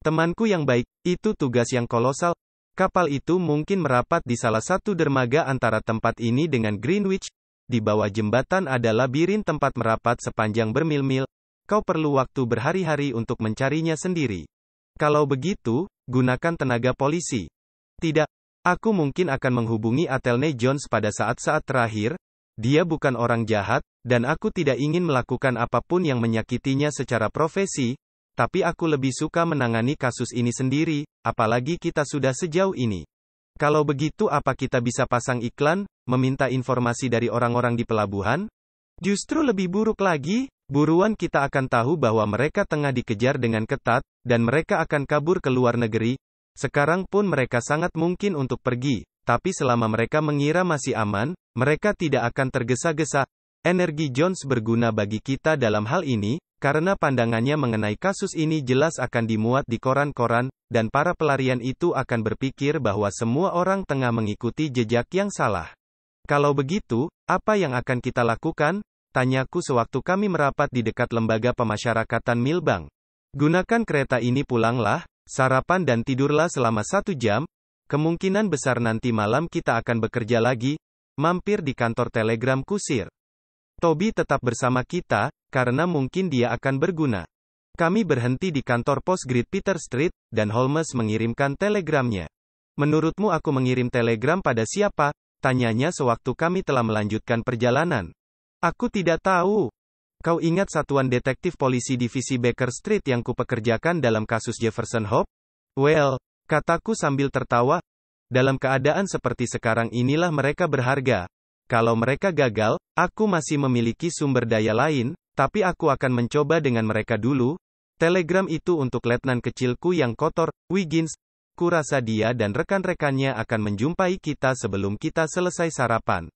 Temanku yang baik, itu tugas yang kolosal. Kapal itu mungkin merapat di salah satu dermaga antara tempat ini dengan Greenwich. Di bawah jembatan ada labirin tempat merapat sepanjang bermil-mil. Kau perlu waktu berhari-hari untuk mencarinya sendiri. Kalau begitu, gunakan tenaga polisi. Tidak. Aku mungkin akan menghubungi Athelney Jones pada saat-saat terakhir. Dia bukan orang jahat, dan aku tidak ingin melakukan apapun yang menyakitinya secara profesi, tapi aku lebih suka menangani kasus ini sendiri, apalagi kita sudah sejauh ini. Kalau begitu apa kita bisa pasang iklan, meminta informasi dari orang-orang di pelabuhan? Justru lebih buruk lagi, buruan kita akan tahu bahwa mereka tengah dikejar dengan ketat, dan mereka akan kabur ke luar negeri. Sekarang pun mereka sangat mungkin untuk pergi, tapi selama mereka mengira masih aman, mereka tidak akan tergesa-gesa. Energi Jones berguna bagi kita dalam hal ini, karena pandangannya mengenai kasus ini jelas akan dimuat di koran-koran, dan para pelarian itu akan berpikir bahwa semua orang tengah mengikuti jejak yang salah. Kalau begitu, apa yang akan kita lakukan? Tanyaku sewaktu kami merapat di dekat lembaga pemasyarakatan Millbank. Gunakan kereta ini pulanglah. Sarapan dan tidurlah selama 1 jam, kemungkinan besar nanti malam kita akan bekerja lagi, mampir di kantor telegram kusir. Toby tetap bersama kita, karena mungkin dia akan berguna. Kami berhenti di kantor pos Great Peter Street, dan Holmes mengirimkan telegramnya. Menurutmu aku mengirim telegram pada siapa? Tanyanya sewaktu kami telah melanjutkan perjalanan. Aku tidak tahu. Kau ingat satuan detektif polisi divisi Baker Street yang kupekerjakan dalam kasus Jefferson Hope? Well, kataku sambil tertawa. Dalam keadaan seperti sekarang inilah mereka berharga. Kalau mereka gagal, aku masih memiliki sumber daya lain, tapi aku akan mencoba dengan mereka dulu. Telegram itu untuk letnan kecilku yang kotor, Wiggins. Kurasa dia dan rekan-rekannya akan menjumpai kita sebelum kita selesai sarapan.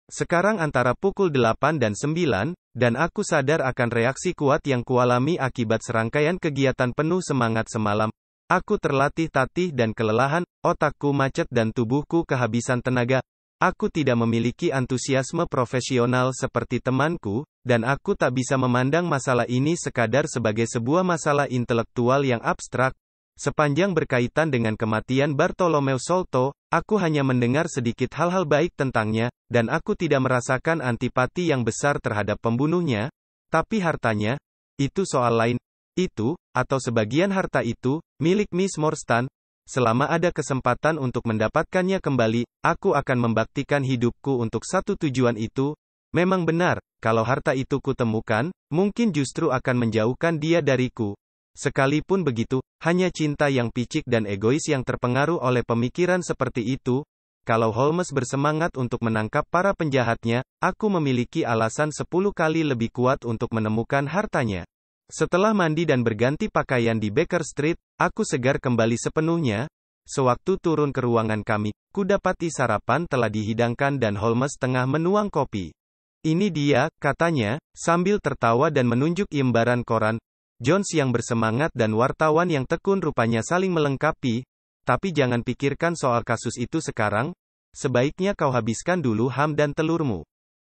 Sekarang antara pukul 8 dan 9, dan aku sadar akan reaksi kuat yang kualami akibat serangkaian kegiatan penuh semangat semalam. Aku terlatih-tatih dan kelelahan, otakku macet dan tubuhku kehabisan tenaga. Aku tidak memiliki antusiasme profesional seperti temanku, dan aku tak bisa memandang masalah ini sekadar sebagai sebuah masalah intelektual yang abstrak. Sepanjang berkaitan dengan kematian Bartolomeu Solto, aku hanya mendengar sedikit hal-hal baik tentangnya, dan aku tidak merasakan antipati yang besar terhadap pembunuhnya. Tapi hartanya, itu soal lain. Itu, atau sebagian harta itu, milik Miss Morstan. Selama ada kesempatan untuk mendapatkannya kembali, aku akan membaktikan hidupku untuk satu tujuan itu. Memang benar, kalau harta itu kutemukan, mungkin justru akan menjauhkan dia dariku. Sekalipun begitu, hanya cinta yang picik dan egois yang terpengaruh oleh pemikiran seperti itu. Kalau Holmes bersemangat untuk menangkap para penjahatnya, aku memiliki alasan 10 kali lebih kuat untuk menemukan hartanya. Setelah mandi dan berganti pakaian di Baker Street, aku segar kembali sepenuhnya. Sewaktu turun ke ruangan kami, kudapati sarapan telah dihidangkan dan Holmes tengah menuang kopi. Ini dia, katanya, sambil tertawa dan menunjuk lembaran koran. Jones yang bersemangat dan wartawan yang tekun rupanya saling melengkapi. Tapi jangan pikirkan soal kasus itu sekarang. Sebaiknya kau habiskan dulu ham dan telurmu.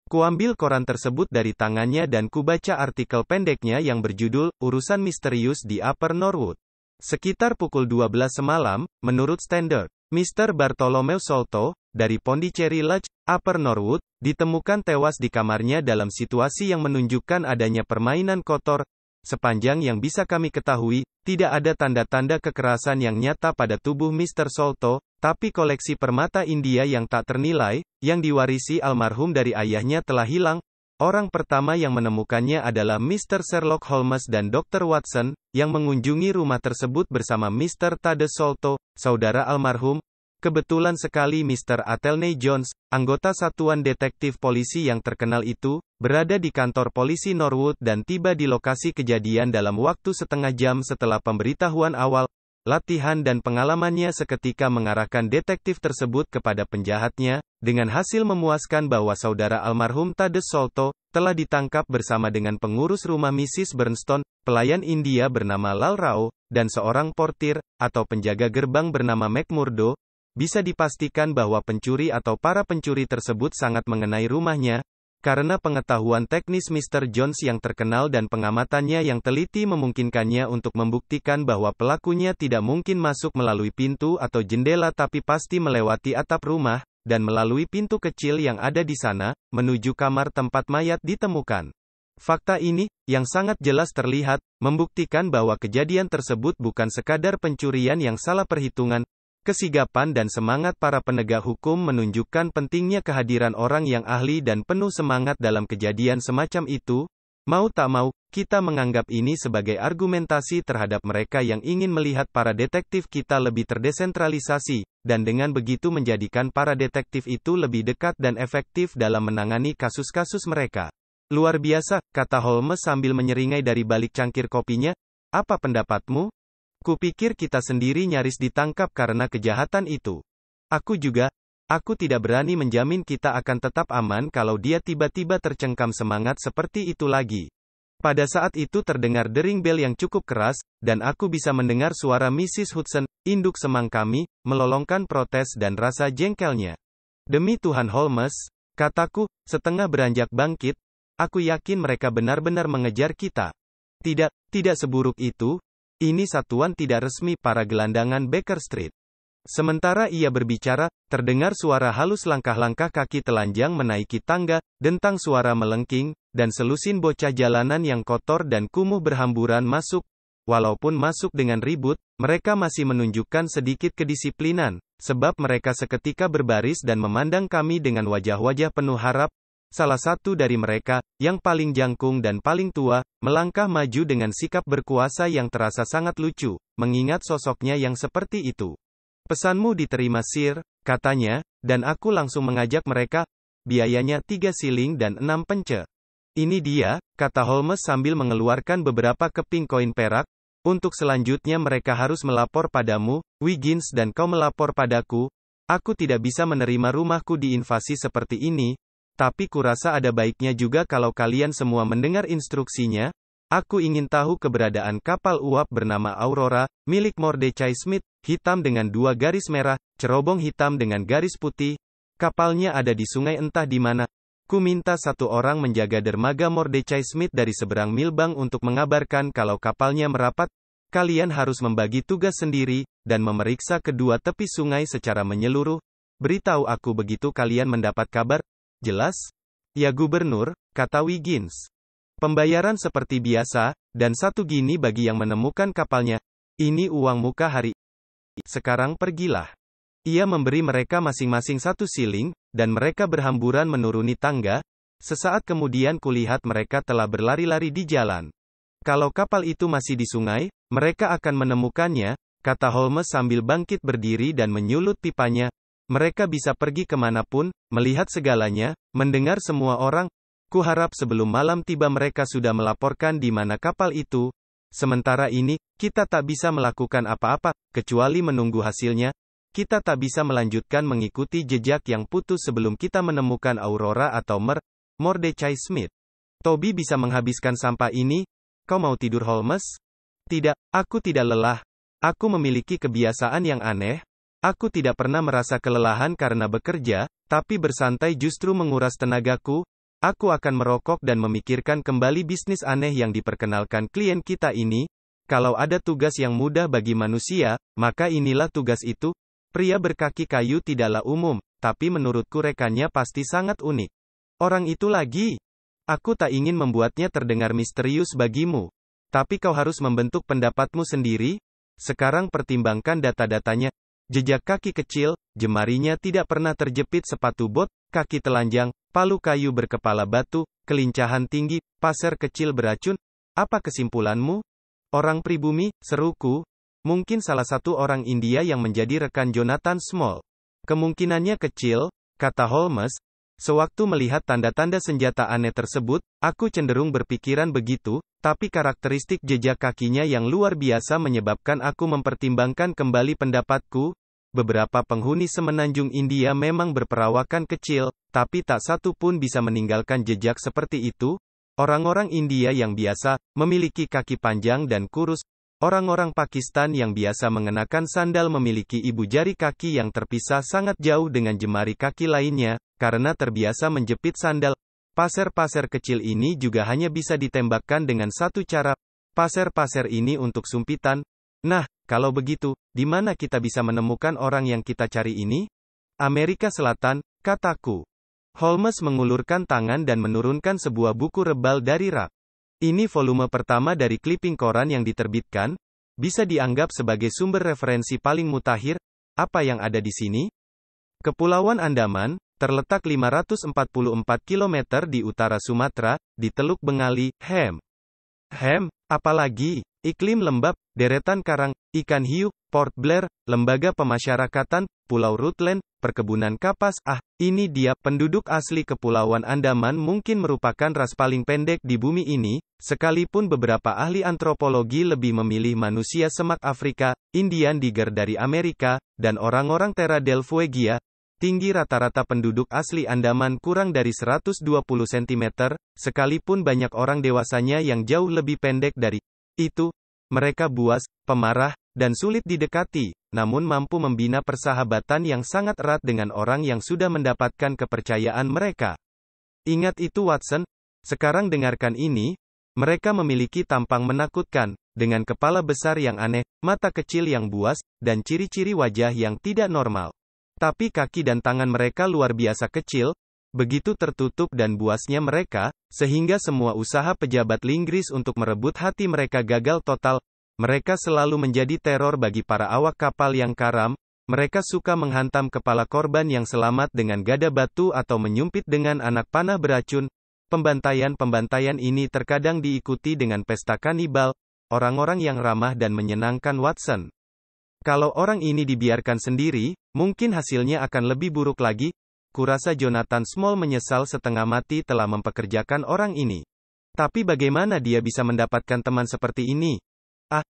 Kuambil koran tersebut dari tangannya dan kubaca artikel pendeknya yang berjudul, Urusan Misterius di Upper Norwood. Sekitar pukul 12 semalam, menurut Standard, Mr. Bartholomew Sholto, dari Pondicherry Lodge, Upper Norwood, ditemukan tewas di kamarnya dalam situasi yang menunjukkan adanya permainan kotor. Sepanjang yang bisa kami ketahui, tidak ada tanda-tanda kekerasan yang nyata pada tubuh Mr. Sholto, tapi koleksi permata India yang tak ternilai, yang diwarisi almarhum dari ayahnya telah hilang. Orang pertama yang menemukannya adalah Mr. Sherlock Holmes dan Dr. Watson, yang mengunjungi rumah tersebut bersama Mr. Thaddeus Sholto, saudara almarhum. Kebetulan sekali Mr. Athelney Jones, anggota satuan detektif polisi yang terkenal itu, berada di kantor polisi Norwood dan tiba di lokasi kejadian dalam waktu setengah jam setelah pemberitahuan awal. Latihan dan pengalamannya seketika mengarahkan detektif tersebut kepada penjahatnya, dengan hasil memuaskan bahwa saudara almarhum Thaddeus Sholto, telah ditangkap bersama dengan pengurus rumah Mrs. Bernstone, pelayan India bernama Lal Rao, dan seorang portir, atau penjaga gerbang bernama McMurdo. Bisa dipastikan bahwa pencuri atau para pencuri tersebut sangat mengenai rumahnya, karena pengetahuan teknis Mr. Jones yang terkenal dan pengamatannya yang teliti memungkinkannya untuk membuktikan bahwa pelakunya tidak mungkin masuk melalui pintu atau jendela tapi pasti melewati atap rumah, dan melalui pintu kecil yang ada di sana, menuju kamar tempat mayat ditemukan. Fakta ini, yang sangat jelas terlihat, membuktikan bahwa kejadian tersebut bukan sekadar pencurian yang salah perhitungan. Kesigapan dan semangat para penegak hukum menunjukkan pentingnya kehadiran orang yang ahli dan penuh semangat dalam kejadian semacam itu. Mau tak mau, kita menganggap ini sebagai argumentasi terhadap mereka yang ingin melihat para detektif kita lebih terdesentralisasi, dan dengan begitu menjadikan para detektif itu lebih dekat dan efektif dalam menangani kasus-kasus mereka. Luar biasa, kata Holmes sambil menyeringai dari balik cangkir kopinya. Apa pendapatmu? Kupikir kita sendiri nyaris ditangkap karena kejahatan itu. Aku tidak berani menjamin kita akan tetap aman kalau dia tiba-tiba tercengkam semangat seperti itu lagi. Pada saat itu terdengar dering bel yang cukup keras, dan aku bisa mendengar suara Mrs. Hudson, induk semang kami, melolongkan protes dan rasa jengkelnya. Demi Tuhan Holmes, kataku, setengah beranjak bangkit, aku yakin mereka benar-benar mengejar kita. Tidak seburuk itu. Ini satuan tidak resmi para gelandangan Baker Street. Sementara ia berbicara, terdengar suara halus langkah-langkah kaki telanjang menaiki tangga, dentang suara melengking, dan selusin bocah jalanan yang kotor dan kumuh berhamburan masuk. Walaupun masuk dengan ribut, mereka masih menunjukkan sedikit kedisiplinan, sebab mereka seketika berbaris dan memandang kami dengan wajah-wajah penuh harap. Salah satu dari mereka, yang paling jangkung dan paling tua, melangkah maju dengan sikap berkuasa yang terasa sangat lucu, mengingat sosoknya yang seperti itu. Pesanmu diterima Sir, katanya, dan aku langsung mengajak mereka. Biayanya 3 siling dan 6 pence. Ini dia, kata Holmes sambil mengeluarkan beberapa keping koin perak. Untuk selanjutnya mereka harus melapor padamu, Wiggins, dan kau melapor padaku. Aku tidak bisa menerima rumahku diinvasi seperti ini. Tapi kurasa ada baiknya juga kalau kalian semua mendengar instruksinya. Aku ingin tahu keberadaan kapal uap bernama Aurora, milik Mordecai Smith, hitam dengan 2 garis merah, cerobong hitam dengan garis putih. Kapalnya ada di sungai entah di mana. Ku minta 1 orang menjaga dermaga Mordecai Smith dari seberang Milbank untuk mengabarkan kalau kapalnya merapat. Kalian harus membagi tugas sendiri, dan memeriksa kedua tepi sungai secara menyeluruh. Beritahu aku begitu kalian mendapat kabar. Jelas? Ya Gubernur, kata Wiggins. Pembayaran seperti biasa, dan 1 gini bagi yang menemukan kapalnya. Ini uang muka hari. Sekarang pergilah. Ia memberi mereka masing-masing 1 siling, dan mereka berhamburan menuruni tangga. Sesaat kemudian kulihat mereka telah berlari-lari di jalan. Kalau kapal itu masih di sungai, mereka akan menemukannya, kata Holmes sambil bangkit berdiri dan menyulut pipanya. Mereka bisa pergi kemanapun, melihat segalanya, mendengar semua orang. Kuharap sebelum malam tiba mereka sudah melaporkan di mana kapal itu. Sementara ini, kita tak bisa melakukan apa-apa, kecuali menunggu hasilnya. Kita tak bisa melanjutkan mengikuti jejak yang putus sebelum kita menemukan Aurora atau Mordecai Smith. Toby bisa menghabiskan sampah ini. Kau mau tidur, Holmes? Tidak, aku tidak lelah. Aku memiliki kebiasaan yang aneh. Aku tidak pernah merasa kelelahan karena bekerja, tapi bersantai justru menguras tenagaku. Aku akan merokok dan memikirkan kembali bisnis aneh yang diperkenalkan klien kita ini. Kalau ada tugas yang mudah bagi manusia, maka inilah tugas itu. Pria berkaki kayu tidaklah umum, tapi menurutku rekannya pasti sangat unik. Orang itu lagi. Aku tak ingin membuatnya terdengar misterius bagimu. Tapi kau harus membentuk pendapatmu sendiri. Sekarang pertimbangkan data-datanya. Jejak kaki kecil, jemarinya tidak pernah terjepit sepatu bot, kaki telanjang, palu kayu berkepala batu, kelincahan tinggi, pasir kecil beracun. Apa kesimpulanmu? Orang pribumi, seruku. Mungkin salah satu orang India yang menjadi rekan Jonathan Small. Kemungkinannya kecil, kata Holmes. Sewaktu melihat tanda-tanda senjata aneh tersebut, aku cenderung berpikiran begitu, tapi karakteristik jejak kakinya yang luar biasa menyebabkan aku mempertimbangkan kembali pendapatku. Beberapa penghuni semenanjung India memang berperawakan kecil, tapi tak satu pun bisa meninggalkan jejak seperti itu. Orang-orang India yang biasa memiliki kaki panjang dan kurus. Orang-orang Pakistan yang biasa mengenakan sandal memiliki ibu jari kaki yang terpisah sangat jauh dengan jemari kaki lainnya, karena terbiasa menjepit sandal. Pasir-pasir kecil ini juga hanya bisa ditembakkan dengan satu cara. Pasir-pasir ini untuk sumpitan. Nah, kalau begitu, di mana kita bisa menemukan orang yang kita cari ini? Amerika Selatan, kataku. Holmes mengulurkan tangan dan menurunkan sebuah buku rebal dari rak. Ini volume pertama dari clipping koran yang diterbitkan. Bisa dianggap sebagai sumber referensi paling mutakhir. Apa yang ada di sini? Kepulauan Andaman, terletak 544 km di utara Sumatera, di Teluk Bengali, apalagi, iklim lembab, deretan karang, ikan hiu, Port Blair, lembaga pemasyarakatan, Pulau Rutland, perkebunan kapas. Ini dia, penduduk asli Kepulauan Andaman mungkin merupakan ras paling pendek di bumi ini, sekalipun beberapa ahli antropologi lebih memilih manusia semak Afrika, Indian Digger dari Amerika, dan orang-orang Terra del Fuegia. Tinggi rata-rata penduduk asli Andaman kurang dari 120 cm, sekalipun banyak orang dewasanya yang jauh lebih pendek dari itu. Mereka buas, pemarah, dan sulit didekati, namun mampu membina persahabatan yang sangat erat dengan orang yang sudah mendapatkan kepercayaan mereka. Ingat itu, Watson. Sekarang dengarkan ini. Mereka memiliki tampang menakutkan, dengan kepala besar yang aneh, mata kecil yang buas, dan ciri-ciri wajah yang tidak normal. Tapi kaki dan tangan mereka luar biasa kecil, begitu tertutup dan buasnya mereka, sehingga semua usaha pejabat Inggris untuk merebut hati mereka gagal total. Mereka selalu menjadi teror bagi para awak kapal yang karam. Mereka suka menghantam kepala korban yang selamat dengan gada batu atau menyumpit dengan anak panah beracun. Pembantaian-pembantaian ini terkadang diikuti dengan pesta kanibal. Orang-orang yang ramah dan menyenangkan, Watson. Kalau orang ini dibiarkan sendiri, mungkin hasilnya akan lebih buruk lagi. Kurasa Jonathan Small menyesal setengah mati telah mempekerjakan orang ini. Tapi bagaimana dia bisa mendapatkan teman seperti ini?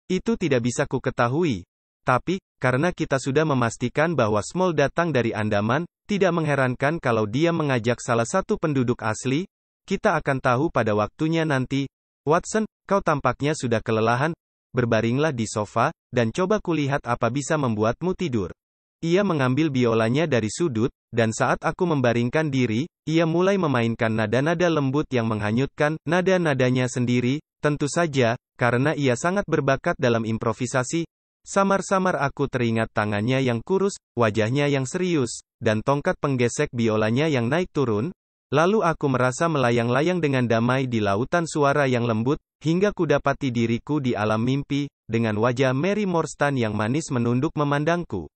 Itu tidak bisa ku ketahui. Tapi, karena kita sudah memastikan bahwa Small datang dari Andaman, tidak mengherankan kalau dia mengajak salah satu penduduk asli. Kita akan tahu pada waktunya nanti. Watson, kau tampaknya sudah kelelahan. Berbaringlah di sofa, dan coba kulihat apa bisa membuatmu tidur. Ia mengambil biolanya dari sudut, dan saat aku membaringkan diri, ia mulai memainkan nada-nada lembut yang menghanyutkan, nada-nadanya sendiri, tentu saja, karena ia sangat berbakat dalam improvisasi. Samar-samar aku teringat tangannya yang kurus, wajahnya yang serius, dan tongkat penggesek biolanya yang naik turun. Lalu aku merasa melayang-layang dengan damai di lautan suara yang lembut, hingga kudapati diriku di alam mimpi, dengan wajah Mary Morstan yang manis menunduk memandangku.